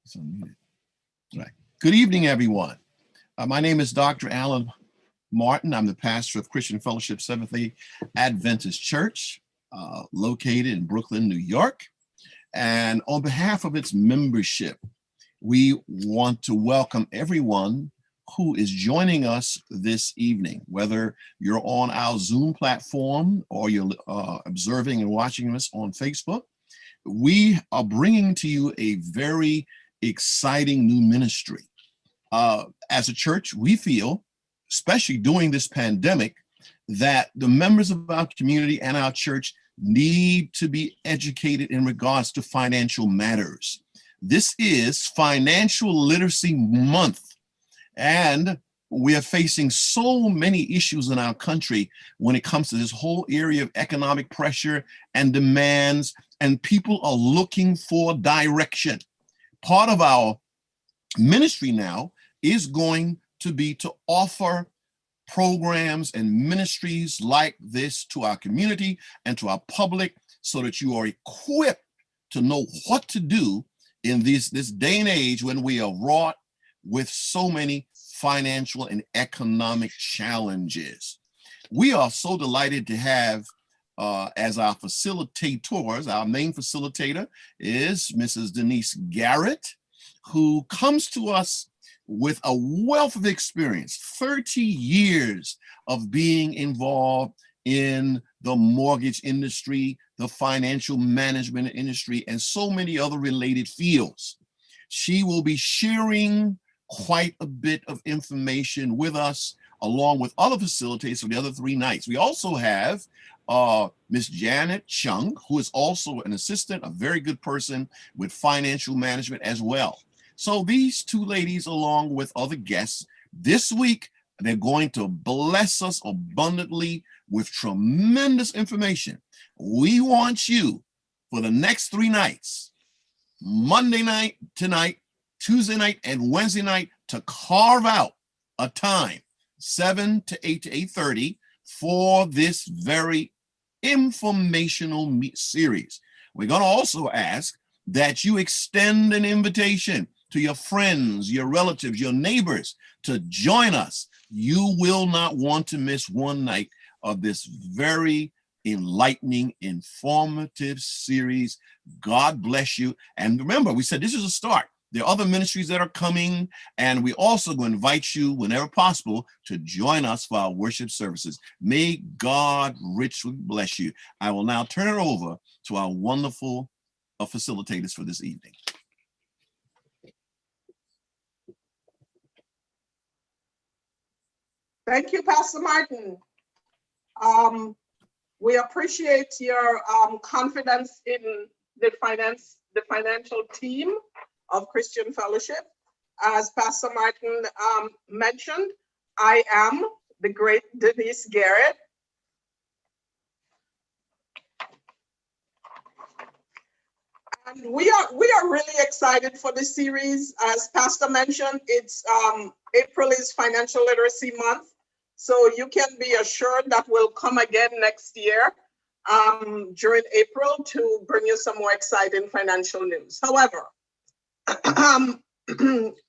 So muted. All right. Good evening, everyone. My name is Dr. Alan Martin. I'm the pastor of Christian Fellowship Seventh-day Adventist Church, located in Brooklyn, New York. And on behalf of its membership, we want to welcome everyone who is joining us this evening, whether you're on our Zoom platform or you're observing and watching us on Facebook. We are bringing to you a very exciting new ministry. As a church, we feel, especially during this pandemic, that the members of our community and our church need to be educated in regards to financial matters. This is Financial Literacy Month, and we are facing so many issues in our country when it comes to this whole area of economic pressure and demands, and people are looking for direction. Part of our ministry now is going to be to offer programs and ministries like this to our community and to our public so that you are equipped to know what to do in this day and age when we are wrought with so many financial and economic challenges. We are so delighted to have as our facilitators, our main facilitator is Mrs. Denise Garrett, who comes to us with a wealth of experience, 30 years of being involved in the mortgage industry, the financial management industry, and so many other related fields. She will be sharing quite a bit of information with us, along with other facilitators for the other 3 nights. We also have Miss Janet Chung, who is also an assistant, a very good person with financial management as well. So these 2 ladies, along with other guests, this week, they're going to bless us abundantly with tremendous information. We want you for the next 3 nights, Monday night, tonight, Tuesday night, and Wednesday night, to carve out a time, 7 to 8 to 8:30, for this very informational series. We're going to also ask that you extend an invitation to your friends, your relatives, your neighbors to join us. You will not want to miss one night of this very enlightening, informative series. God bless you. And remember, we said this is a start. There are other ministries that are coming, and we also going to invite you, whenever possible, to join us for our worship services. May God richly bless you. I will now turn it over to our wonderful facilitators for this evening. Thank you, Pastor Martin. We appreciate your confidence in the financial team of Christian Fellowship. As Pastor Martin mentioned, I am the great Denise Garrett. And we are really excited for this series. As Pastor mentioned, it's April is Financial Literacy Month. So you can be assured that we'll come again next year during April to bring you some more exciting financial news. However,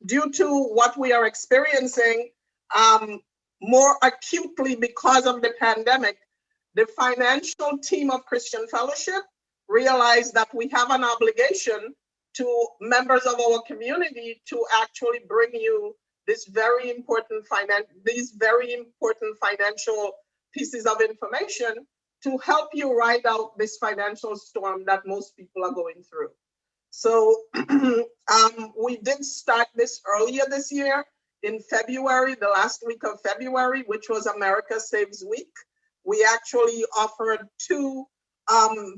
due to what we are experiencing more acutely because of the pandemic, the financial team of Christian Fellowship realized that we have an obligation to members of our community to actually bring you these very important financial pieces of information to help you ride out this financial storm that most people are going through. So we did start this earlier this year in February, the last week of February, which was America Saves Week. We actually offered 2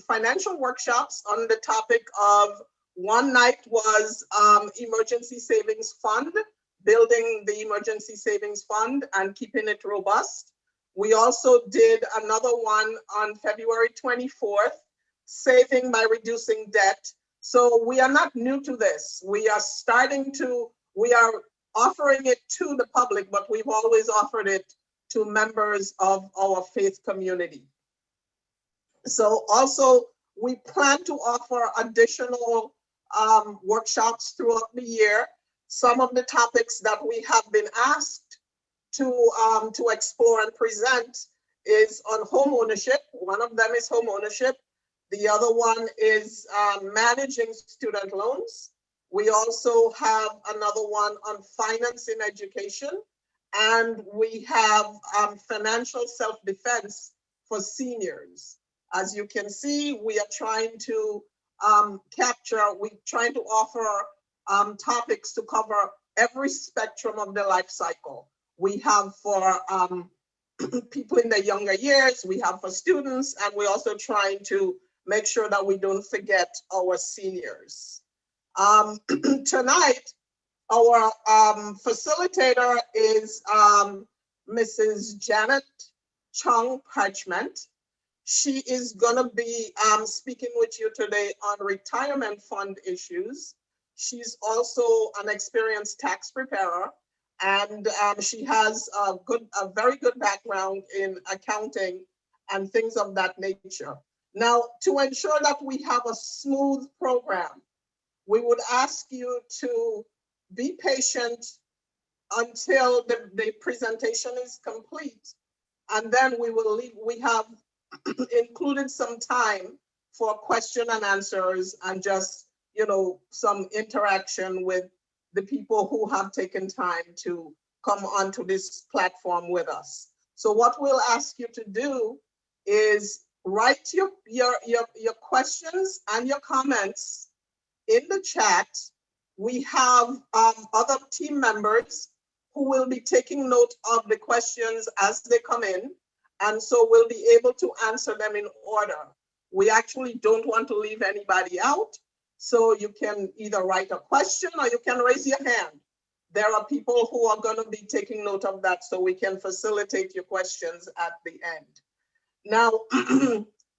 financial workshops on the topic of, one night was emergency savings fund, building the emergency savings fund and keeping it robust. We also did another one on February 24th, saving by reducing debt. So we are not new to this. We are offering it to the public, but we've always offered it to members of our faith community. So also we plan to offer additional workshops throughout the year. Some of the topics that we have been asked to explore and present is on home ownership. One of them is home ownership. The other one is managing student loans. We also have another one on financing education. And we have financial self-defense for seniors. As you can see, we are trying to we're trying to offer topics to cover every spectrum of the life cycle. We have for people in the younger years, we have for students, and we're also trying to make sure that we don't forget our seniors. Tonight, our facilitator is Mrs. Janet Chung Parchment. She is gonna be speaking with you today on retirement fund issues. She's also an experienced tax preparer, and she has a very good background in accounting and things of that nature. Now, to ensure that we have a smooth program, we would ask you to be patient until the presentation is complete. And then we have included some time for question and answers and just, some interaction with the people who have taken time to come onto this platform with us. So what we'll ask you to do is write your questions and your comments in the chat. We have other team members who will be taking note of the questions as they come in. And so we'll be able to answer them in order. We actually don't want to leave anybody out. So you can either write a question or you can raise your hand. There are people who are going to be taking note of that so we can facilitate your questions at the end. Now,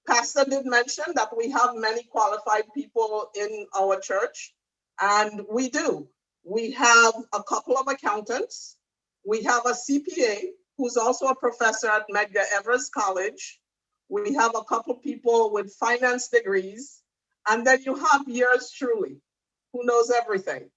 Pastor did mention that we have many qualified people in our church, and we do. We have a couple of accountants. We have a CPA who's also a professor at Medgar Evers College. We have a couple people with finance degrees. And then you have yours truly, who knows everything.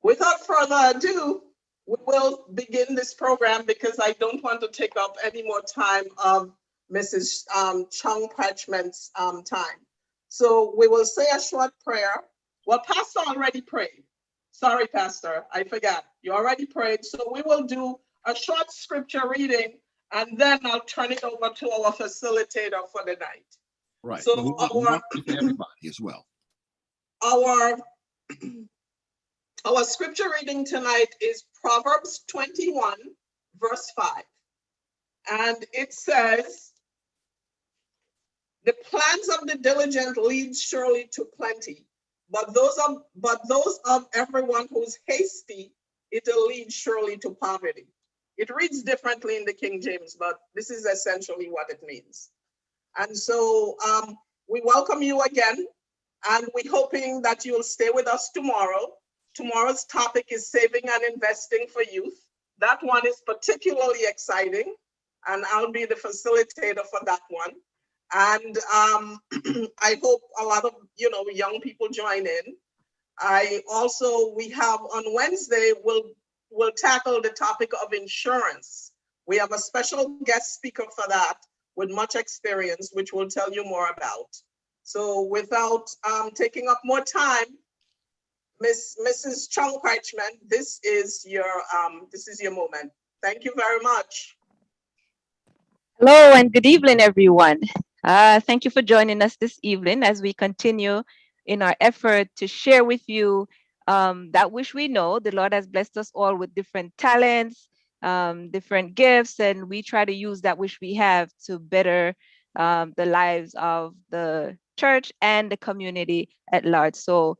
Without further ado, we will begin this program because I don't want to take up any more time of Mrs. Chung Parchment's time. So we will say a short prayer. Well, Pastor already prayed. Sorry, Pastor, I forgot. You already prayed. So we will do a short scripture reading, and then I'll turn it over to our facilitator for the night. Right. So we want everybody as well. Our scripture reading tonight is Proverbs 21, verse 5. And it says, "The plans of the diligent lead surely to plenty, but those of everyone who's hasty, it'll lead surely to poverty." It reads differently in the King James, but this is essentially what it means. And so we welcome you again, and we're hoping that you'll stay with us tomorrow. Tomorrow's topic is saving and investing for youth. That one is particularly exciting, and I'll be the facilitator for that one. And I hope a lot of young people join in. We have on Wednesday, we'll tackle the topic of insurance. We have a special guest speaker for that with much experience, which we'll tell you more about. So without taking up more time, Mrs. Chung Parchment, this is your moment. Thank you very much. Hello and good evening, everyone. Thank you for joining us this evening as we continue in our effort to share with you that which we know the Lord has blessed us all with different talents, different gifts, and we try to use that which we have to better the lives of the church and the community at large. So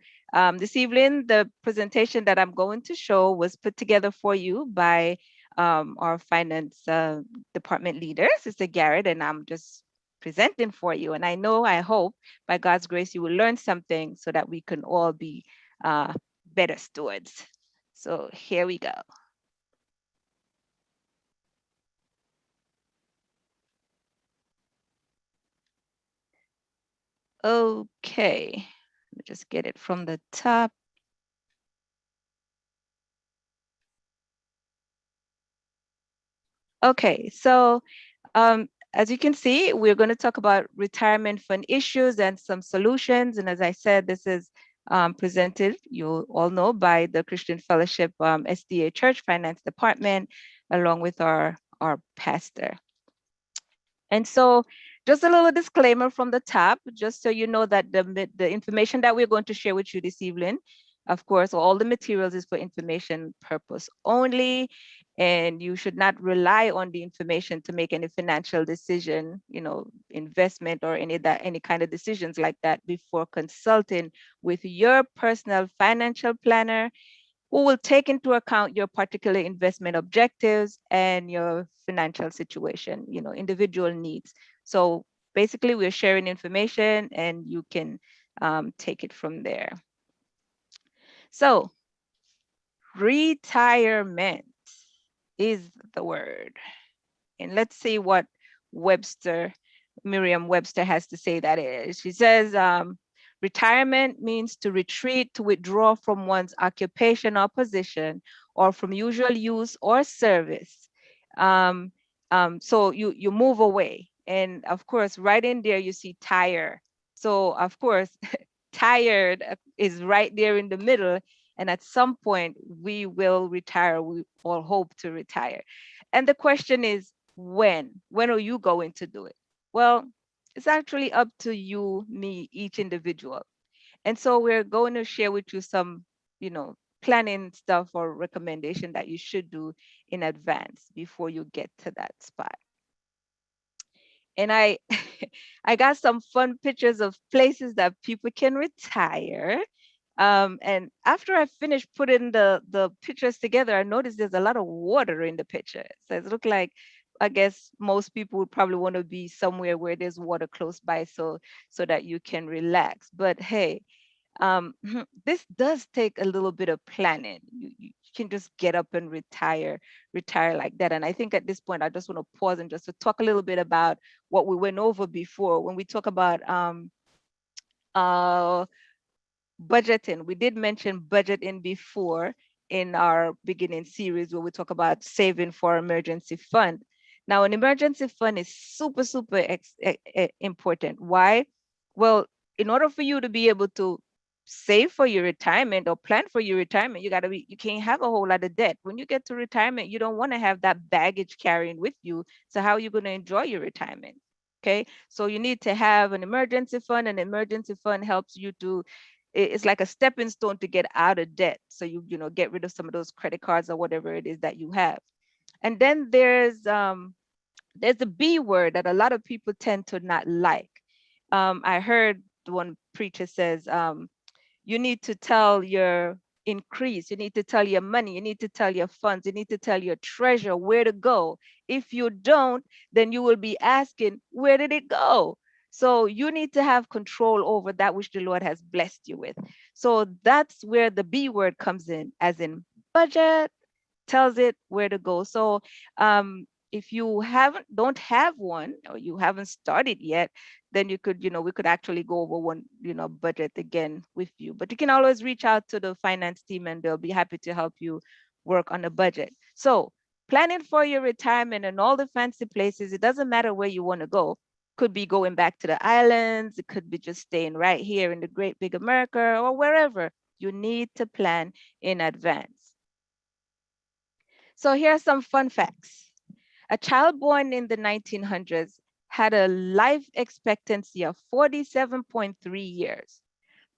this evening, the presentation that I'm going to show was put together for you by our finance department leader, Sister Garrett, and I'm just presenting for you. And I hope by God's grace, you will learn something so that we can all be better stewards. So here we go. Okay, let me just get it from the top. Okay, so as you can see, we're going to talk about retirement fund issues and some solutions. And as I said, this is presented, you all know, by the Christian Fellowship SDA Church Finance Department, along with our pastor. And so just a little disclaimer from the top, just so you know that the information that we're going to share with you this evening, of course, all the materials is for information purpose only, and you should not rely on the information to make any financial decision, investment or any kind of decisions like that before consulting with your personal financial planner, who will take into account your particular investment objectives and your financial situation, individual needs. So basically, we're sharing information and you can take it from there. So retirement is the word. And let's see what Merriam-Webster has to say that is. She says, retirement means to retreat, to withdraw from one's occupation or position, or from usual use or service. So you move away. And of course, right in there, you see tire. So of course, tired is right there in the middle. And at some point, we will retire. We all hope to retire. And the question is, when? When are you going to do it? Well, it's actually up to you, me, each individual. And so we're going to share with you some, planning stuff or recommendation that you should do in advance before you get to that spot. And I I got some fun pictures of places that people can retire. And after I finished putting the pictures together, I noticed there's a lot of water in the picture. So it looked like, I guess most people would probably want to be somewhere where there's water close by, so that you can relax. But hey, this does take a little bit of planning. You can just get up and retire like that. And I think at this point, I just want to pause and just to talk a little bit about what we went over before when we talk about budgeting. We did mention budgeting before in our beginning series where we talk about saving for emergency fund. Now, an emergency fund is super, super important. Why? Well, in order for you to be able to save for your retirement or plan for your retirement, you can't have a whole lot of debt. When you get to retirement, you don't want to have that baggage carrying with you. So how are you going to enjoy your retirement? Okay, so you need to have an emergency fund. An emergency fund helps you to, it's like a stepping stone to get out of debt. So you get rid of some of those credit cards or whatever it is that you have. And then there's a B word that a lot of people tend to not like. I heard one preacher says, you need to tell your increase, you need to tell your money, you need to tell your funds, you need to tell your treasure where to go. If you don't, then you will be asking, where did it go? So you need to have control over that which the Lord has blessed you with. So that's where the B word comes in, as in budget, tells it where to go. So if you don't have one, or you haven't started yet, then we could actually go over one, budget again with you. But you can always reach out to the finance team and they'll be happy to help you work on a budget. So planning for your retirement and all the fancy places, it doesn't matter where you want to go. Could be going back to the islands, it could be just staying right here in the great big America or wherever. You need to plan in advance. So here are some fun facts. A child born in the 1900s had a life expectancy of 47.3 years.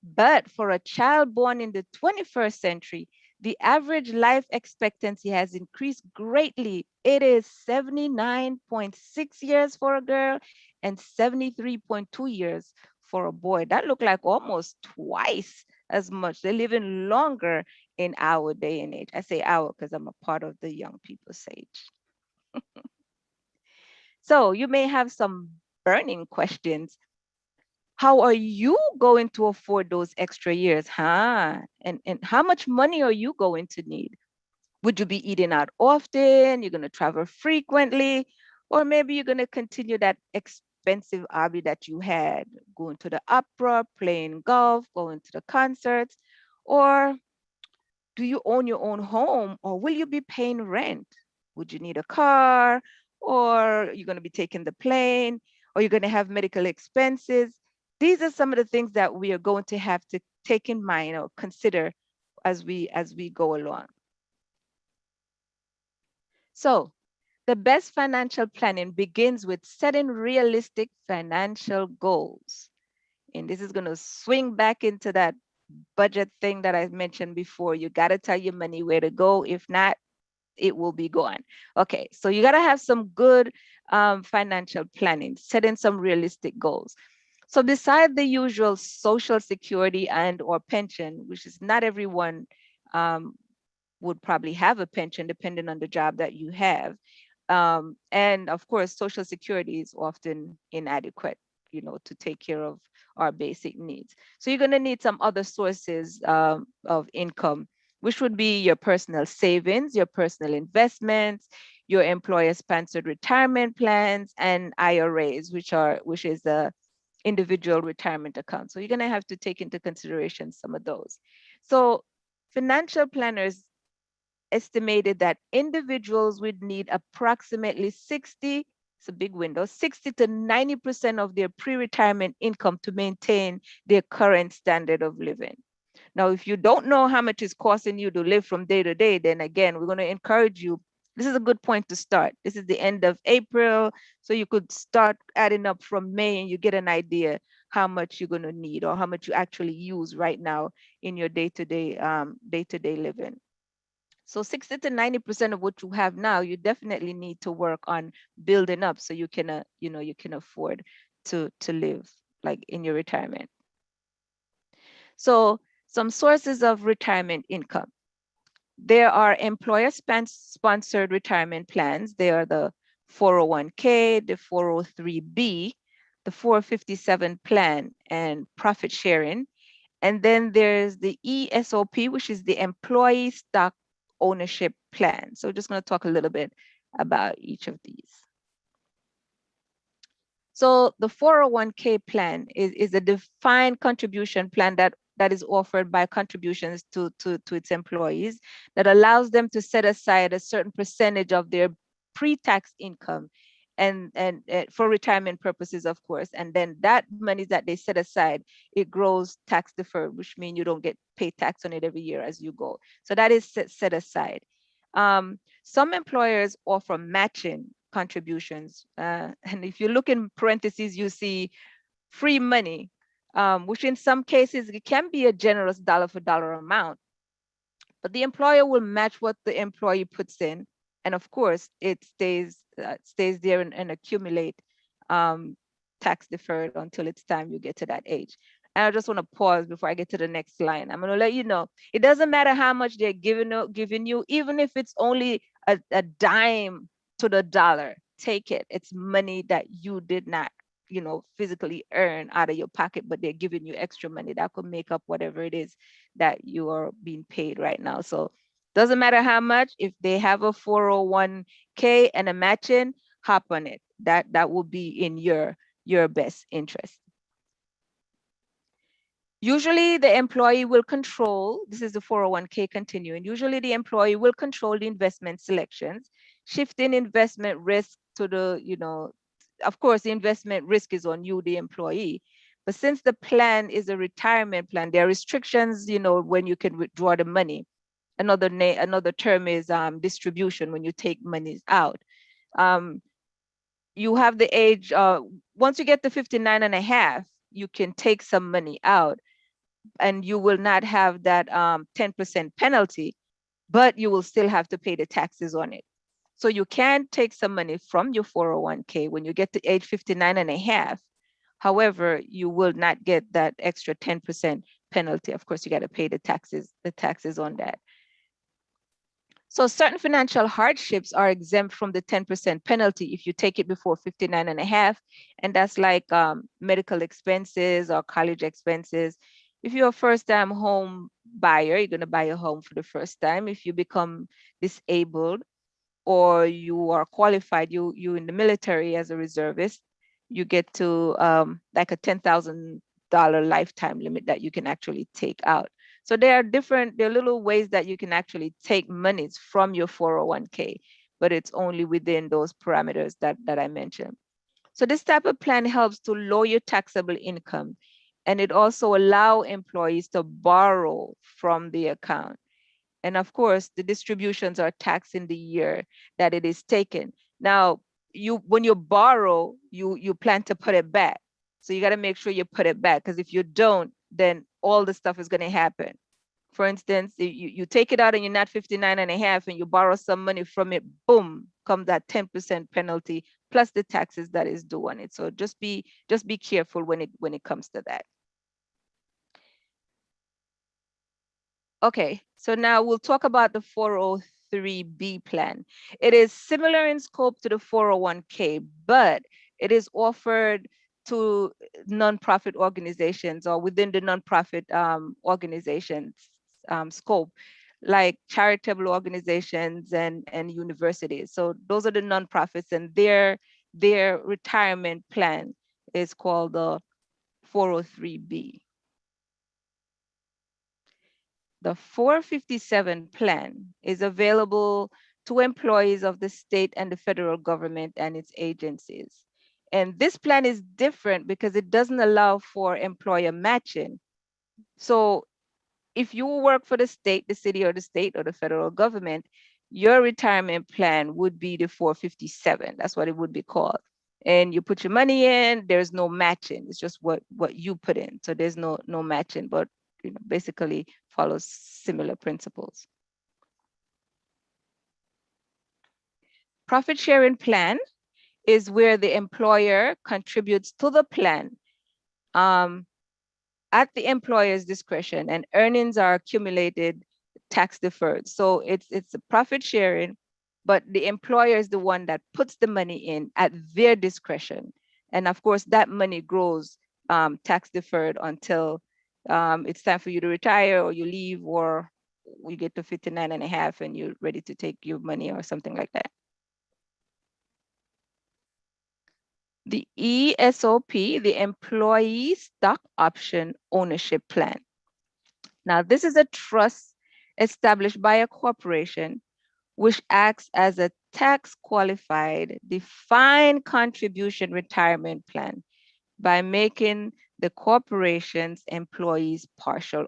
But for a child born in the 21st century, the average life expectancy has increased greatly. It is 79.6 years for a girl and 73.2 years for a boy. That looked like almost twice as much. They're living longer in our day and age. I say our because I'm a part of the young people's age. So you may have some burning questions. How are you going to afford those extra years, huh? And how much money are you going to need? Would you be eating out often? You're going to travel frequently? Or maybe you're going to continue that expensive hobby that you had, going to the opera, playing golf, going to the concerts? Or do you own your own home, or will you be paying rent? Would you need a car, or you're going to be taking the plane, or you're going to have medical expenses? These are some of the things that we are going to have to take in mind or consider as we go along. So the best financial planning begins with setting realistic financial goals. And this is going to swing back into that budget thing that I mentioned before. You got to tell your money where to go. If not, it will be gone. Okay, so you got to have some good financial planning, setting some realistic goals. So beside the usual social security and or pension, which is not everyone would probably have a pension depending on the job that you have. And of course, social security is often inadequate, to take care of our basic needs. So you're going to need some other sources of income, which would be your personal savings, your personal investments, your employer-sponsored retirement plans, and IRAs, which is the individual retirement account. So you're going to have to take into consideration some of those. So financial planners estimated that individuals would need approximately 60, it's a big window, 60 to 90% of their pre-retirement income to maintain their current standard of living. Now, if you don't know how much it's costing you to live from day to day, then again, we're going to encourage you. This is a good point to start. This is the end of April, so you could start adding up from May and you get an idea how much you're going to need or how much you actually use right now in your day-to-day living. So 60 to 90% of what you have now, you definitely need to work on building up so you can, you can afford to live like in your retirement. So some sources of retirement income. There are employer-sponsored retirement plans. They are the 401k, the 403b, the 457 plan, and profit sharing. And then there's the ESOP, which is the employee stock ownership plan. So we're just going to talk a little bit about each of these. So the 401k plan is a defined contribution plan that is offered by contributions to its employees that allows them to set aside a certain percentage of their pre-tax income and for retirement purposes, of course. And then that money that they set aside, it grows tax deferred, which means you don't get paid tax on it every year as you go. So that is set aside. Some employers offer matching contributions. And if you look in parentheses, you see free money, which in some cases it can be a generous dollar for dollar amount, but the employer will match what the employee puts in. And of course, it stays there and accumulate tax deferred until it's time you get to that age. And I just want to pause before I get to the next line. I'm going to let you know, it doesn't matter how much they're giving you, even if it's only a dime to the dollar, take it. It's money that you did not, physically earn out of your pocket, but they're giving you extra money that could make up whatever it is that you are being paid right now. So doesn't matter how much, if they have a 401k and a matching, hop on it. That will be in your best interest. Usually the employee will control, this is the 401k continuing, usually the employee will control the investment selections, shifting investment risk to the, of course, the investment risk is on you, the employee. But since the plan is a retirement plan, there are restrictions, when you can withdraw the money. Another term is distribution, when you take monies out. You have the age, once you get to 59 and a half, you can take some money out and you will not have that 10% penalty, but you will still have to pay the taxes on it. So you can take some money from your 401k when you get to age 59 and a half. However, you will not get that extra 10% penalty. Of course, you got to pay the taxes on that. So certain financial hardships are exempt from the 10% penalty if you take it before 59 and a half. And that's like medical expenses or college expenses. If you're a first-time home buyer, you're going to buy a home for the first time. If you become disabled or you are qualified, you in the military as a reservist, you get to like a $10,000 lifetime limit that you can actually take out. So there are little ways that you can actually take monies from your 401k, but it's only within those parameters that I mentioned. So this type of plan helps to lower your taxable income, and it also allow employees to borrow from the account. And of course, the distributions are taxed in the year that it is taken. Now, when you borrow, you plan to put it back. So you got to make sure you put it back, because if you don't, then all the stuff is going to happen. For instance, you take it out and you're not 59 and a half and you borrow some money from it, boom, comes that 10% penalty plus the taxes that is due on it. So just be careful when it comes to that. Okay, so now we'll talk about the 403B plan. It is similar in scope to the 401k, but it is offered to nonprofit organizations or within the nonprofit organizations scope, like charitable organizations and universities. So those are the nonprofits, and their retirement plan is called the 403B. The 457 plan is available to employees of the state and the federal government and its agencies. And this plan is different because it doesn't allow for employer matching. So if you work for the state, the city or the state or the federal government, your retirement plan would be the 457. That's what it would be called. And you put your money in, there's no matching. It's just what you put in. So there's no matching, but basically follows similar principles. Profit sharing plan is where the employer contributes to the plan at the employer's discretion, and earnings are accumulated tax deferred. So it's a profit sharing, but the employer is the one that puts the money in at their discretion. And of course, that money grows tax deferred until it's time for you to retire or you leave, or you get to 59 and a half and you're ready to take your money or something like that. The ESOP, the Employee Stock Option Ownership Plan. Now, this is a trust established by a corporation which acts as a tax qualified defined contribution retirement plan by making the corporation's employees partial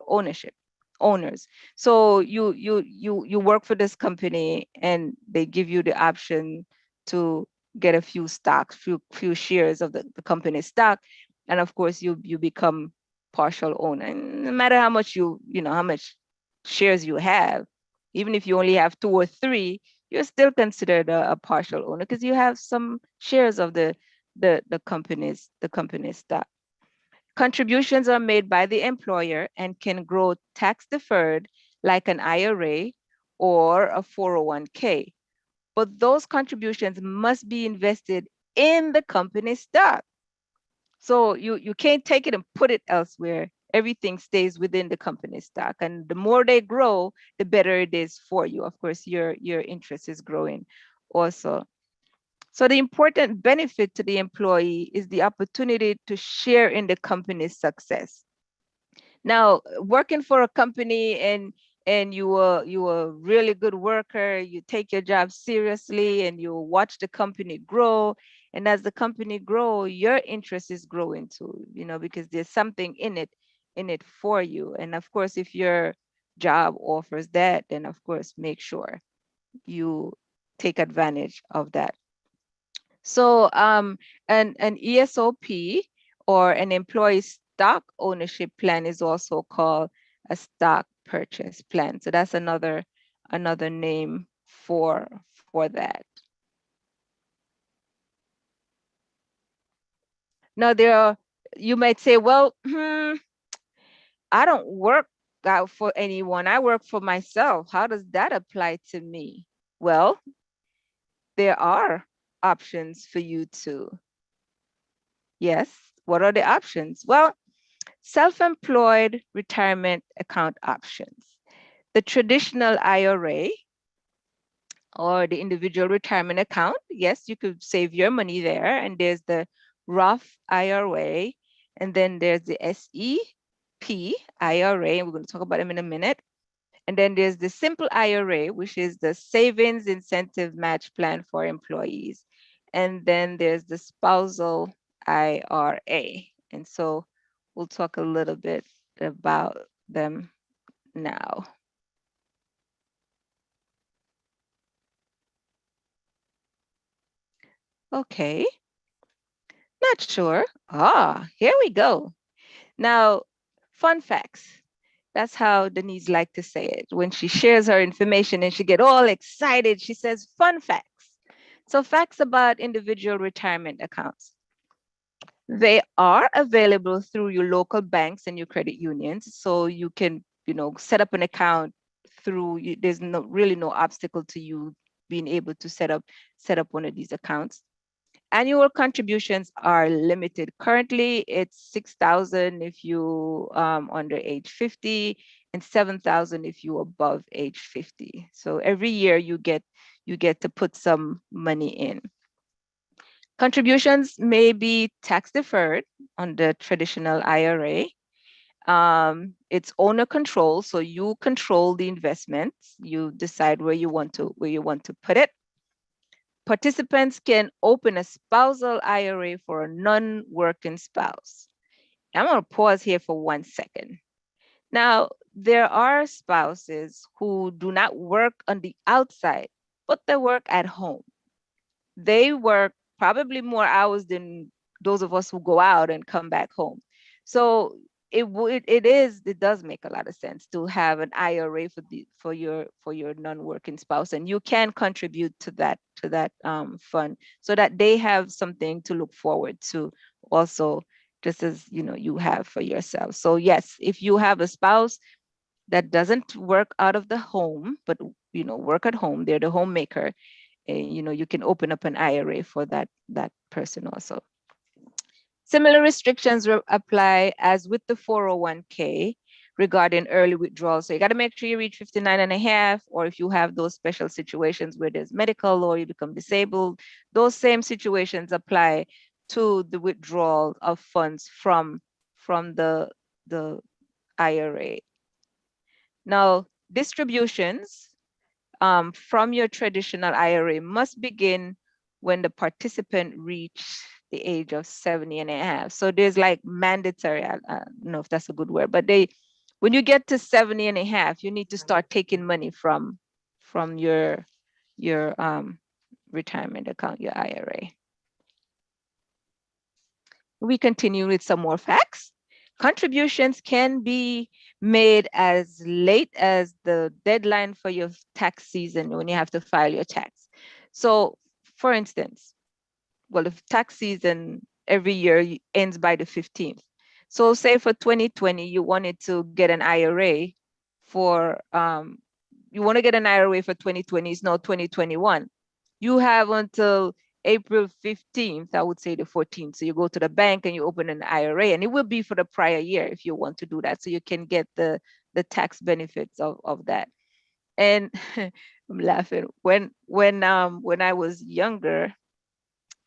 owners. So you work for this company and they give you the option to get a few stocks, few shares of the company's stock, and of course you become partial owner. And no matter how much how much shares you have, even if you only have 2 or 3, you're still considered a partial owner because you have some shares of the company's stock. Contributions are made by the employer and can grow tax deferred like an IRA or a 401k. But those contributions must be invested in the company's stock. So you can't take it and put it elsewhere. Everything stays within the company's stock. And the more they grow, the better it is for you. Of course, your interest is growing also. So the important benefit to the employee is the opportunity to share in the company's success. Now, working for a company and you are a really good worker, you take your job seriously and you watch the company grow. And as the company grow, your interest is growing too, because there's something in it for you. And of course, if your job offers that, then of course, make sure you take advantage of that. So an ESOP or an employee stock ownership plan is also called a stock purchase plan. So that's another name for that. Now you might say, well, I don't work out for anyone. I work for myself. How does that apply to me? Well, there are options for you too. Yes, what are the options? Well, self-employed retirement account options. The traditional IRA or the individual retirement account, yes, you could save your money there. And there's the Roth IRA, and then there's the SEP IRA, and we're going to talk about them in a minute. And then there's the simple IRA, which is the savings incentive match plan for employees. And then there's the spousal IRA. And so we'll talk a little bit about them now. Okay, not sure. Here we go. Now, fun facts. That's how Denise liked to say it. When she shares her information and she get all excited, she says fun facts. So facts about individual retirement accounts. They are available through your local banks and your credit unions. So you can, set up an account through, there's really no obstacle to you being able to set up one of these accounts. Annual contributions are limited. Currently, it's 6,000 if you under age 50 and 7,000 if you above age 50. So every year you get to put some money in. Contributions may be tax deferred on the traditional IRA. It's owner control, so you control the investments. You decide where you want to put it. Participants can open a spousal IRA for a non-working spouse. I'm going to pause here for 1 second. Now, there are spouses who do not work on the outside, but they work at home. They work probably more hours than those of us who go out and come back home. So it does make a lot of sense to have an IRA for your non-working spouse, and you can contribute to that fund so that they have something to look forward to also, just as you have for yourself. So yes, if you have a spouse that doesn't work out of the home but work at home, they're the homemaker, you can open up an IRA for that person also. Similar restrictions apply as with the 401k regarding early withdrawal. So you got to make sure you reach 59 and a half, or if you have those special situations where there's medical or you become disabled, those same situations apply to the withdrawal of funds from the IRA. Now, distributions from your traditional IRA must begin when the participant reach the age of 70 and a half. So there's like mandatory, I don't know if that's a good word, but when you get to 70 and a half, you need to start taking money from your retirement account, your IRA. We continue with some more facts. Contributions can be made as late as the deadline for your tax season when you have to file your tax. So, for instance, well, the tax season every year ends by the 15th. So say for 2020, you wanted to get an IRA for, you want to get an IRA for 2020, it's now 2021. You have until April 15th, I would say the 14th. So you go to the bank and you open an IRA, and it will be for the prior year if you want to do that. So you can get the tax benefits of that. And I'm laughing when I was younger,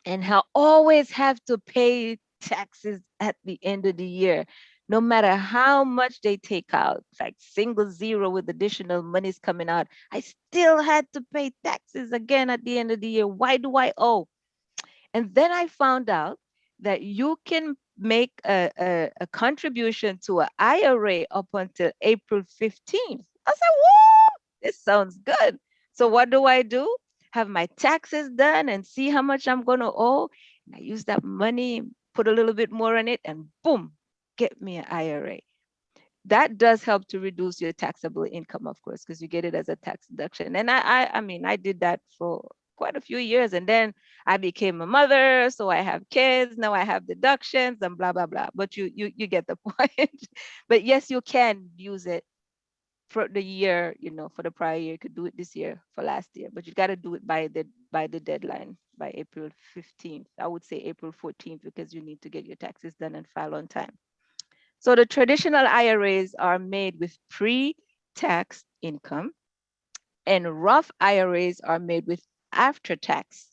and I always have to pay taxes at the end of the year, no matter how much they take out, like single zero with additional monies coming out, I still had to pay taxes again at the end of the year. Why do I owe? And then I found out that you can make a contribution to an IRA up until April 15th. I said, whoa, this sounds good. So what do? Have my taxes done and see how much I'm going to owe. And I use that money, put a little bit more in it, and boom, get me an IRA. That does help to reduce your taxable income, of course, because you get it as a tax deduction. And I mean, I did that for quite a few years, and then I became a mother, so I have kids. Now I have deductions and blah blah blah. But you get the point. But yes, you can use it for the year, for the prior year. You could do it this year for last year, but you got to do it by the deadline, by April 15th. I would say April 14th, because you need to get your taxes done and file on time. So the traditional IRAs are made with pre-tax income, and Roth IRAs are made with after-tax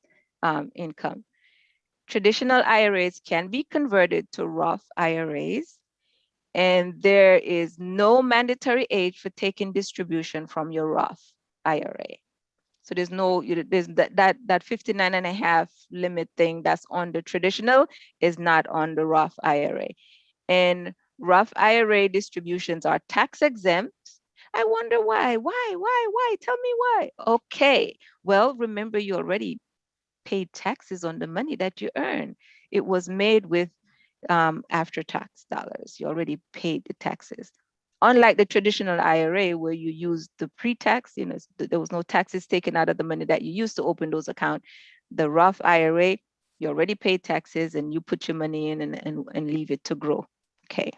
income. Traditional IRAs can be converted to Roth IRAs, and there is no mandatory age for taking distribution from your Roth IRA. So there's no, there's that 59 and a half limit thing that's on the traditional is not on the Roth IRA. And Roth IRA distributions are tax exempt. I wonder why. Tell me why. Okay, well, remember you already paid taxes on the money that you earn. It was made with after tax dollars. You already paid the taxes. Unlike the traditional IRA where you use the pre-tax, there was no taxes taken out of the money that you used to open those accounts. The Roth IRA, you already paid taxes and you put your money in and leave it to grow. Okay.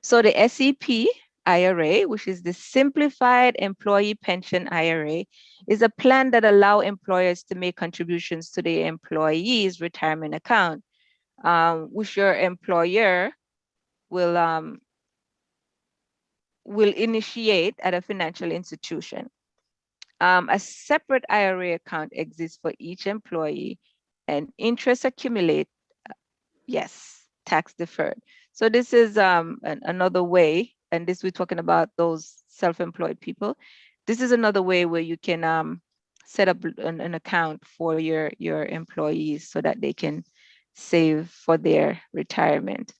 So the SEP IRA, which is the Simplified Employee Pension IRA, is a plan that allows employers to make contributions to their employees' retirement account, which your employer will initiate at a financial institution. A separate IRA account exists for each employee, and interest accumulate, yes, tax deferred. So this is another way, and this we're talking about those self-employed people. This is another way where you can set up an account for your employees so that they can save for their retirement.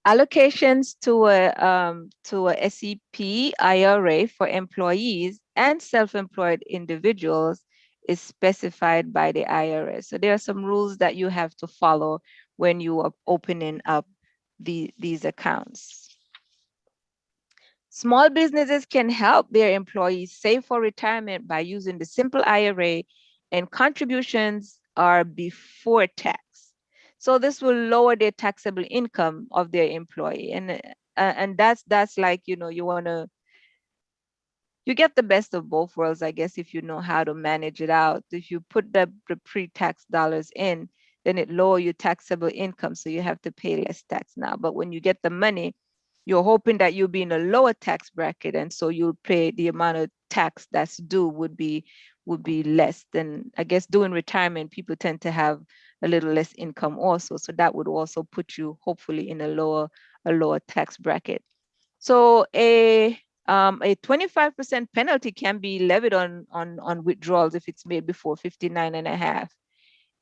Allocations to a SEP IRA for employees and self-employed individuals is specified by the IRS. So there are some rules that you have to follow when you are opening up these accounts. Small businesses can help their employees save for retirement by using the simple IRA, and contributions are before tax. So this will lower their taxable income of their employee. And that's like, you get the best of both worlds, I guess, if you know how to manage it out. If you put the pre-tax dollars in, then it lower your taxable income, so you have to pay less tax now. But when you get the money, you're hoping that you'll be in a lower tax bracket, and so you'll pay the amount of tax that's due would be less than, I guess, doing retirement, people tend to have a little less income also. So that would also put you hopefully in a lower tax bracket. So a 25% penalty can be levied on withdrawals if it's made before 59 and a half.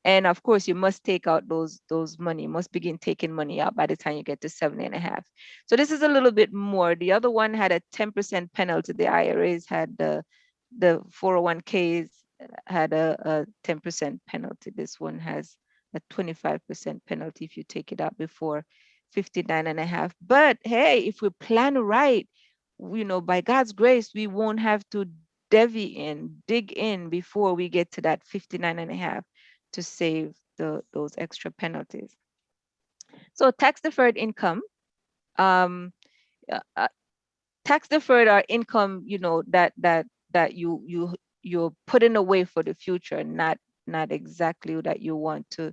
And of course, you must take out those money, must begin taking money out by the time you get to 70 and a half. So this is a little bit more. The other one had a 10% penalty. The IRAs had the 401ks had a 10% penalty. This one has a 25% penalty if you take it out before 59 and a half. But hey, if we plan right, by God's grace, we won't have to dig in before we get to that 59 and a half to save those extra penalties. So tax deferred income, tax deferred are income, that you're putting away for the future, not exactly that you want to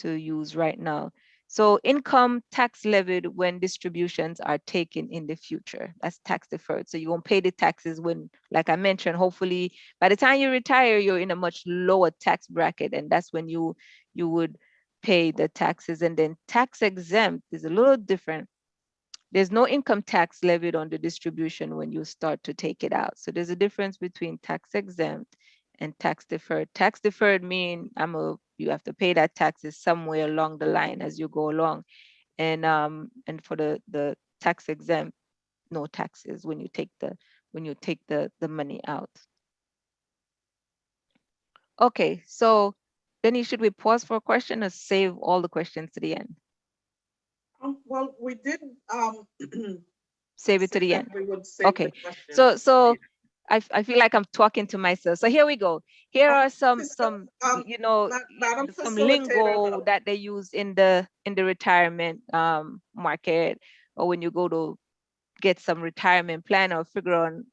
use right now. So income tax levied when distributions are taken in the future. That's tax deferred. So you won't pay the taxes when, like I mentioned, hopefully by the time you retire, you're in a much lower tax bracket, and that's when you would pay the taxes. And then tax exempt is a little different. There's no income tax levied on the distribution when you start to take it out. So there's a difference between tax exempt and tax deferred. Tax deferred mean you have to pay that taxes somewhere along the line as you go along. And for the tax exempt, no taxes when you take the money out. Okay, so Denny, should we pause for a question or save all the questions to the end? Well, we did save it to the end. We would save okay. So I feel like I'm talking to myself. So here we go. Here are some some lingo that they use in the retirement market, or when you go to get some retirement plan or figure